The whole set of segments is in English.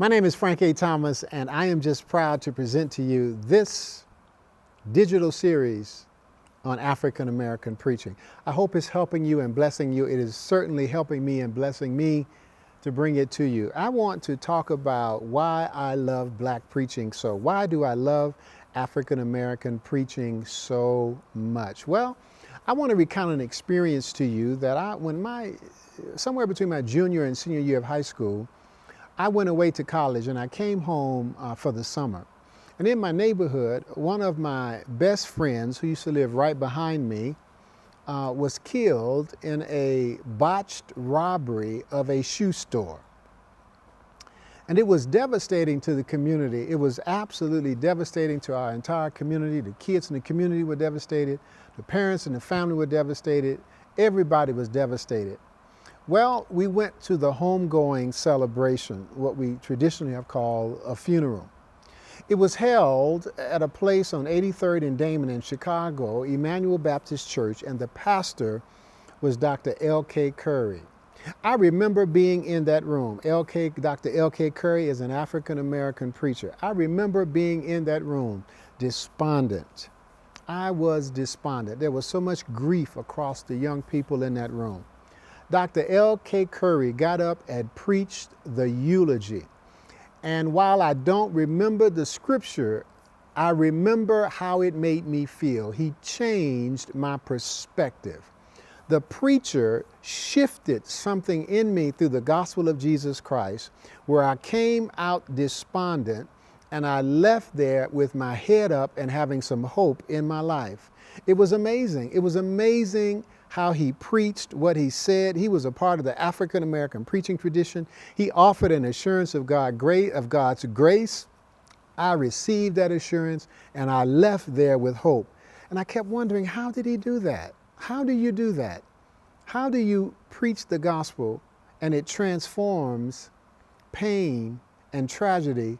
My name is Frank A. Thomas, and I am just proud to present to you this digital series on African American preaching. I hope it's helping you and blessing you. It is certainly helping me and blessing me to bring it to you. I want to talk about why I love black preaching so. Why do I love African American preaching so much? Well, I want to recount an experience to you that somewhere between my junior and senior year of high school, I went away to college and I came home for the summer. And in my neighborhood, one of my best friends who used to live right behind me was killed in a botched robbery of a shoe store. And it was devastating to the community. It was absolutely devastating to our entire community. The kids in the community were devastated. The parents and the family were devastated. Everybody was devastated. Well, we went to the Homegoing Celebration, what we traditionally have called a funeral. It was held at a place on 83rd and Damon in Chicago, Emmanuel Baptist Church, and the pastor was Dr. L.K. Curry. I remember being in that room. Dr. L.K. Curry is an African American preacher. I remember being in that room, despondent. I was despondent. There was so much grief across the young people in that room. Dr. L.K. Curry got up and preached the eulogy. And while I don't remember the scripture, I remember how it made me feel. He changed my perspective. The preacher shifted something in me through the gospel of Jesus Christ, where I came out despondent and I left there with my head up and having some hope in my life. It was amazing. It was amazing how he preached, what he said. He was a part of the African American preaching tradition. He offered an assurance of God's grace. I received that assurance and I left there with hope. And I kept wondering, how did he do that? How do you do that? How do you preach the gospel and it transforms pain and tragedy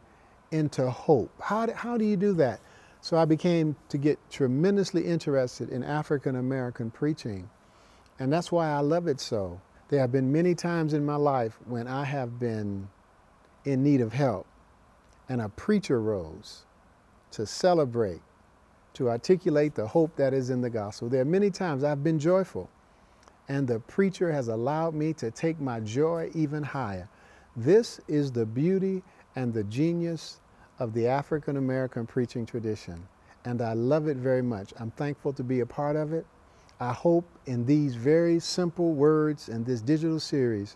into hope? How do you do that? So I began to get tremendously interested in African American preaching. And that's why I love it so. There have been many times in my life when I have been in need of help and a preacher rose to celebrate, to articulate the hope that is in the gospel. There are many times I've been joyful and the preacher has allowed me to take my joy even higher. This is the beauty and the genius of the African American preaching tradition. And I love it very much. I'm thankful to be a part of it. I hope in these very simple words in this digital series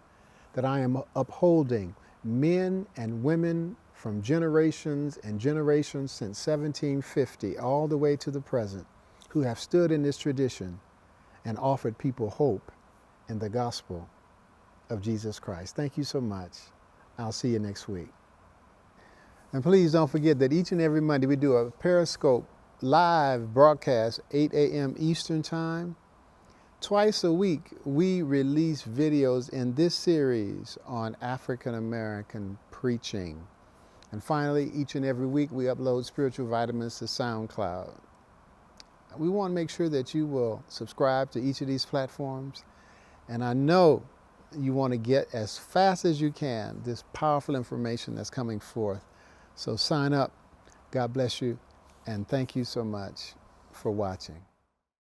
that I am upholding men and women from generations and generations since 1750 all the way to the present who have stood in this tradition and offered people hope in the gospel of Jesus Christ. Thank you so much. I'll see you next week. And please don't forget that each and every Monday we do a Periscope live broadcast, 8 a.m. Eastern Time. Twice a week, we release videos in this series on African American preaching. And finally, each and every week, we upload spiritual vitamins to SoundCloud. We want to make sure that you will subscribe to each of these platforms. And I know you want to get as fast as you can this powerful information that's coming forth. So sign up. God bless you. And thank you so much for watching.